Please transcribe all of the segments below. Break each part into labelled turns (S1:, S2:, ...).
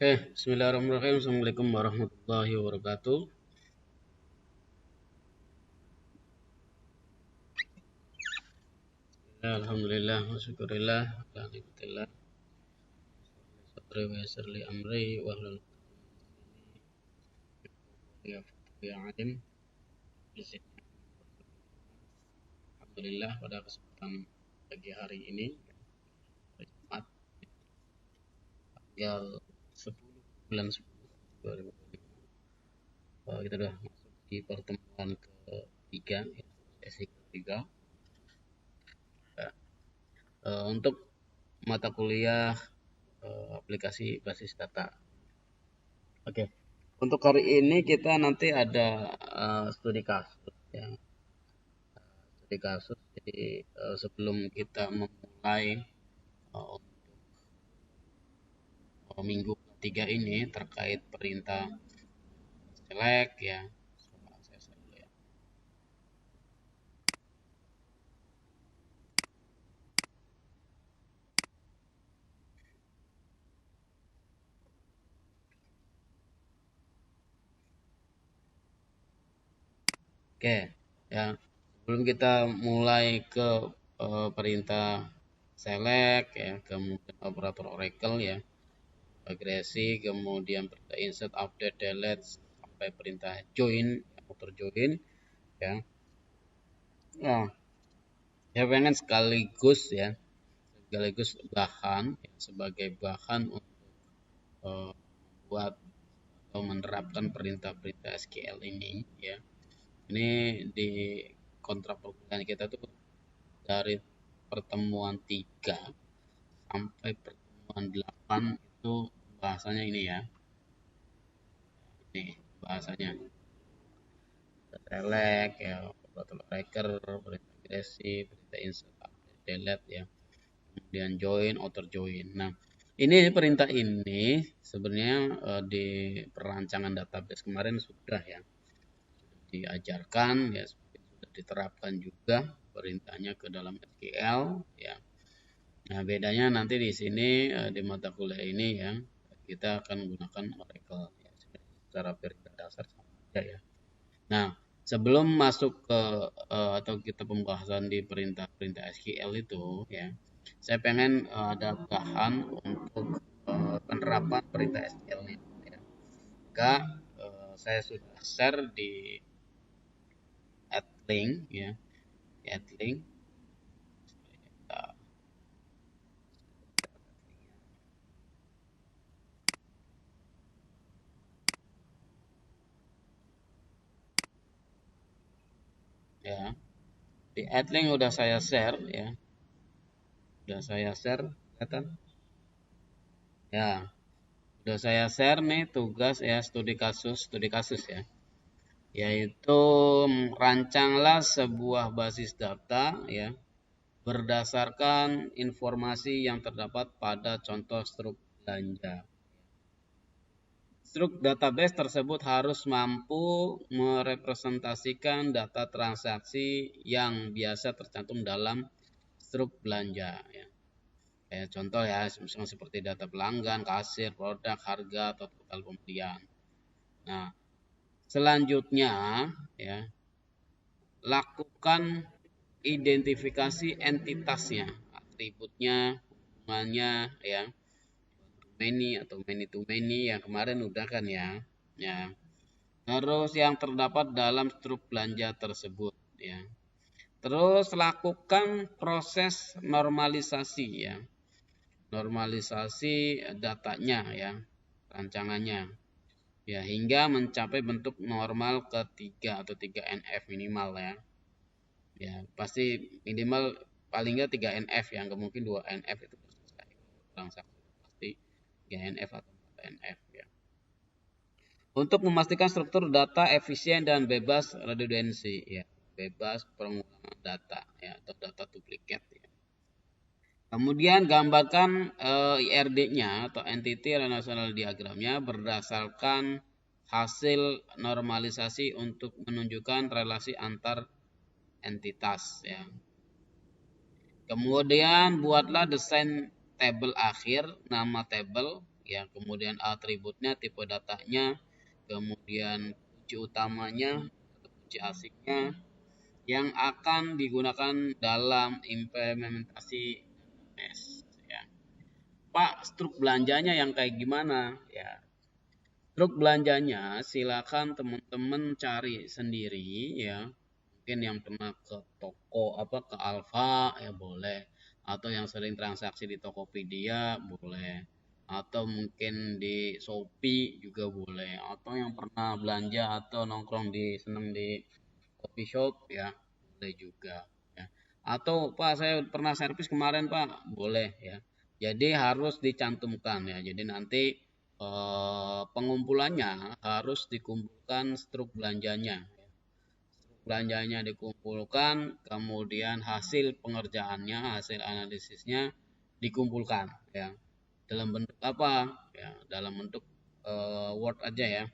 S1: Bismillahirrahmanirrahim. Assalamualaikum warahmatullahi wabarakatuh. Alhamdulillah, wasyukurillah, alhamdulillah. Sadri wa yassir li amri wa hlul ya alim. Alhamdulillah pada kesempatan pagi hari ini, Jumat, tanggal 10 bulan 10 2025. Kita sudah masuk di pertemuan ketiga, sesi ketiga. Untuk mata kuliah aplikasi basis data. Oke. Untuk hari ini kita nanti ada studi kasus ya. Studi kasus. Jadi sebelum kita memulai untuk minggu ketiga ini terkait perintah select ya. Oke, ya. Sebelum kita mulai ke perintah select ya, kemudian operator Oracle ya, regresi, kemudian perintah insert, update, delete sampai perintah join, auto join ya. Nah, saya pengen sekaligus bahan ya, sebagai bahan untuk membuat atau menerapkan perintah-perintah SQL ini ya. Ini di kontrak perkuliahan kita tuh dari pertemuan 3 sampai pertemuan 8 itu bahasanya ini ya. Ini bahasanya. Select ya, operator tracker, perintah regresi, perintah insert, update, delete ya. Kemudian join, outer join. Nah, ini perintah ini sebenarnya di perancangan database kemarin sudah ya diajarkan ya, sudah diterapkan juga perintahnya ke dalam SQL ya. Nah, bedanya nanti di sini di mata kuliah ini ya kita akan menggunakan Oracle ya, secara perintah dasar saja ya. Nah, sebelum masuk ke atau kita pembahasan di perintah-perintah SQL itu ya, saya pengen ada bahan untuk penerapan perintah SQL ini ya. Maka saya sudah share di link ya, link. Ya, di link udah saya share ya, udah saya share, kelihatan ya, udah saya share nih tugas ya, studi kasus ya, yaitu rancanglah sebuah basis data ya berdasarkan informasi yang terdapat pada contoh struk belanja. Struk database tersebut harus mampu merepresentasikan data transaksi yang biasa tercantum dalam struk belanja ya. Kayak contoh ya, misalnya seperti data pelanggan, kasir, produk, harga, atau total pembelian. Nah, selanjutnya ya, lakukan identifikasi entitasnya, atributnya, hubungannya ya, many atau many to many yang kemarin udah kan ya. Ya. Terus yang terdapat dalam struk belanja tersebut ya. Terus lakukan proses normalisasi ya. Normalisasi datanya ya, rancangannya. Ya, hingga mencapai bentuk normal ketiga atau 3NF minimal ya. Ya, pasti minimal paling nggak 3NF yang mungkin 2NF itu selesai. Transaksi pasti 3NF atau 4NF ya. Untuk memastikan struktur data efisien dan bebas redundansi ya, bebas pengulangan data ya atau data duplikat ya. Kemudian gambarkan IRD-nya atau Entity Relational Diagramnya berdasarkan hasil normalisasi untuk menunjukkan relasi antar entitas ya. Kemudian buatlah desain tabel akhir, nama tabel ya, kemudian atributnya, tipe datanya, kemudian kunci utamanya atau kunci asingnya yang akan digunakan dalam implementasi database, ya. Pak, struk belanjanya yang kayak gimana? Ya, struk belanjanya silakan teman-teman cari sendiri ya. Mungkin yang pernah ke toko apa ke Alfa ya boleh, atau yang sering transaksi di Tokopedia boleh, atau mungkin di Shopee juga boleh, atau yang pernah belanja atau nongkrong di seneng di coffee shop ya boleh juga ya. Atau Pak saya pernah servis kemarin Pak, boleh ya. Jadi harus dicantumkan ya. Jadi nanti pengumpulannya harus dikumpulkan struk belanjanya. Belanjanya dikumpulkan, kemudian hasil pengerjaannya, hasil analisisnya dikumpulkan ya. Dalam bentuk apa? Ya, dalam bentuk Word aja ya.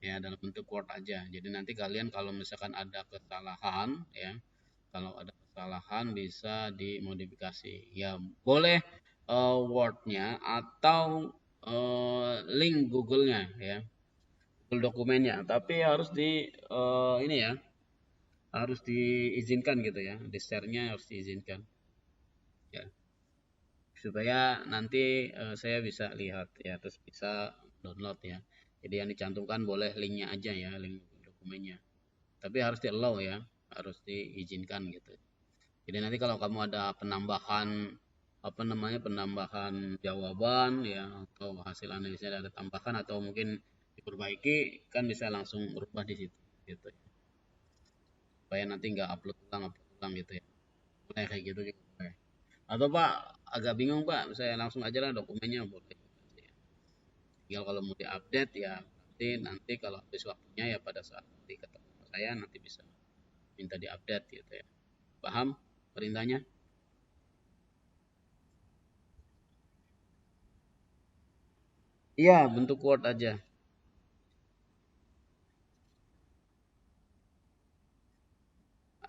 S1: Ya, dalam bentuk Word aja. Jadi nanti kalian kalau misalkan ada kesalahan ya, kalau ada kesalahan bisa dimodifikasi. Ya, boleh Word-nya atau link Google-nya ya. Google dokumennya, tapi harus di ini ya, harus diizinkan gitu ya, di share-nya harus diizinkan ya, supaya nanti saya bisa lihat ya, terus bisa download ya. Jadi yang dicantumkan boleh linknya aja ya, link dokumennya, tapi harus di allow ya, harus diizinkan gitu. Jadi nanti kalau kamu ada penambahan apa namanya, penambahan jawaban ya, atau hasil analisnya ada tambahan atau mungkin diperbaiki, kan bisa langsung berubah di situ gitu ya. Supaya nanti nggak upload ulang gitu ya, boleh kayak gitu juga boleh. Atau Pak agak bingung Pak, saya langsung aja lah dokumennya boleh gitu ya. Tinggal kalau mau diupdate ya nanti kalau habis waktunya ya pada saat nanti ketemu saya nanti bisa minta diupdate gitu ya. Paham perintahnya? Iya, bentuk Word aja.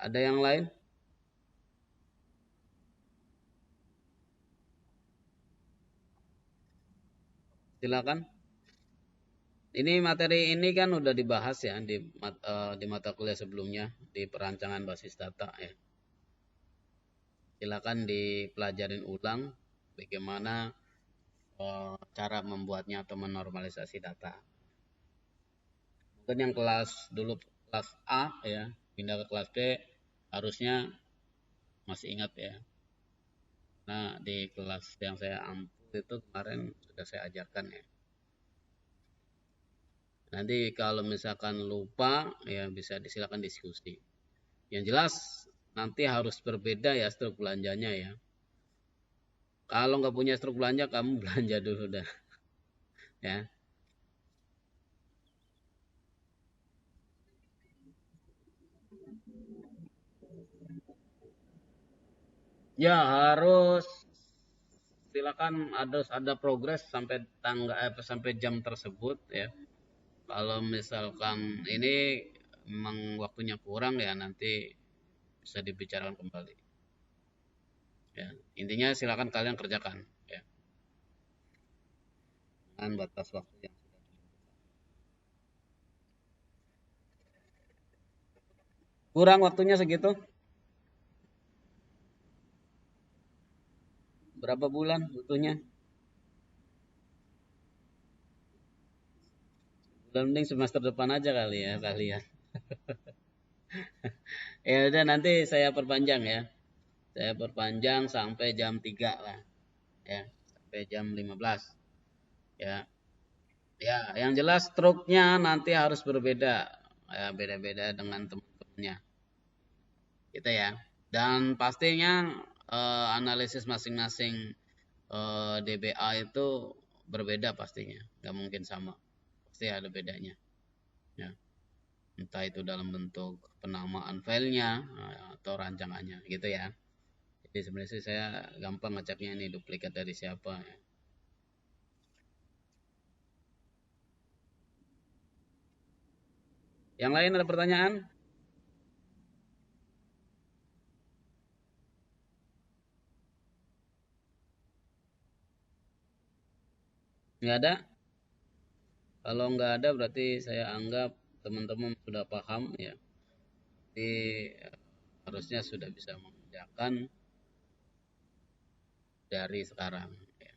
S1: Ada yang lain? Silakan. Ini materi ini kan udah dibahas ya di mata kuliah sebelumnya di perancangan basis data ya. Silakan dipelajarin ulang bagaimana cara membuatnya atau menormalisasi data. Mungkin yang kelas dulu kelas A ya, pindah ke kelas B harusnya masih ingat ya. Nah, di kelas yang saya ampu itu kemarin sudah saya ajarkan ya. Nanti kalau misalkan lupa ya bisa disilakan diskusi. Yang jelas nanti harus berbeda ya struk belanjanya ya. Kalau nggak punya struk belanja kamu belanja dulu dah ya. Ya harus silakan ada progres sampai sampai jam tersebut ya. Kalau misalkan ini memang waktunya kurang ya nanti bisa dibicarakan kembali. Ya, intinya silakan kalian kerjakan ya dengan batas waktu yang sudah ditentukan. Kurang waktunya segitu? Berapa bulan butuhnya? Bulan mending semester depan aja kali ya kalian. Ya udah nanti saya perpanjang ya. Saya perpanjang sampai jam 3 lah ya. Sampai jam 15 ya. Ya, yang jelas struknya nanti harus berbeda. Ya, beda-beda dengan teman-temannya. Gitu ya. Dan pastinya analisis masing-masing DBA itu berbeda pastinya. Nggak mungkin sama. Pasti ada bedanya. Ya. Entah itu dalam bentuk penamaan filenya atau rancangannya gitu ya. Jadi sebenarnya sih saya gampang ngeceknya ini duplikat dari siapa ya. Yang lain ada pertanyaan? Nggak ada? Kalau nggak ada berarti saya anggap teman-teman sudah paham ya. Jadi harusnya sudah bisa mengerjakan dari sekarang. Ya.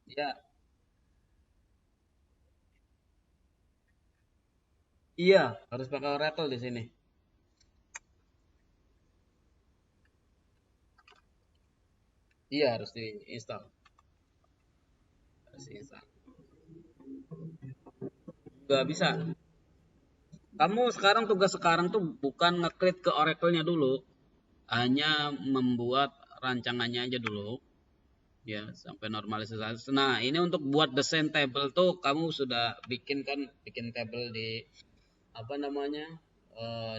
S1: Ya, iya, harus pakai Oracle di sini. Iya, harus diinstal. Harus diinstal. Nggak bisa. Kamu sekarang tugas sekarang tuh bukan ngeklik ke Oracle-nya dulu, hanya membuat rancangannya aja dulu, ya sampai normalisasi. Nah, ini untuk buat desain table tuh kamu sudah bikin kan, bikin table di apa namanya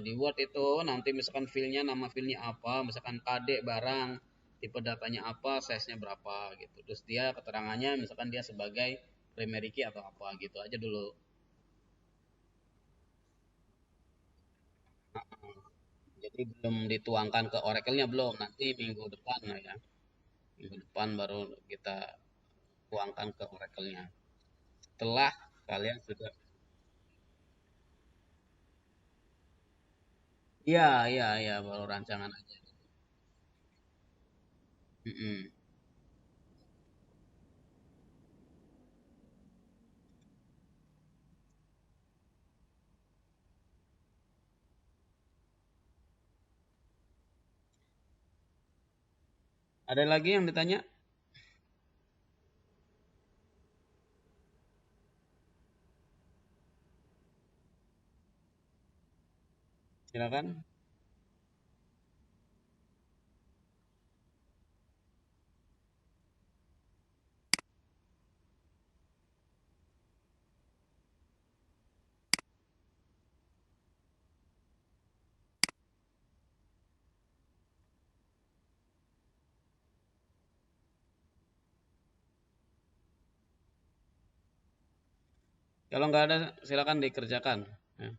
S1: di Word itu nanti misalkan filenya nama filenya apa, misalkan KD barang, tipe datanya apa, size-nya berapa gitu. Terus dia keterangannya misalkan dia sebagai primary key atau apa gitu aja dulu. Jadi belum dituangkan ke Oracle-nya belum. Nanti minggu depan lah ya. Minggu depan baru kita tuangkan ke Oracle-nya. Setelah kalian sudah. Iya, iya, iya, baru rancangan aja. Mm-mm. Ada lagi yang ditanya? Silakan. Kalau nggak ada, silakan dikerjakan. Ya.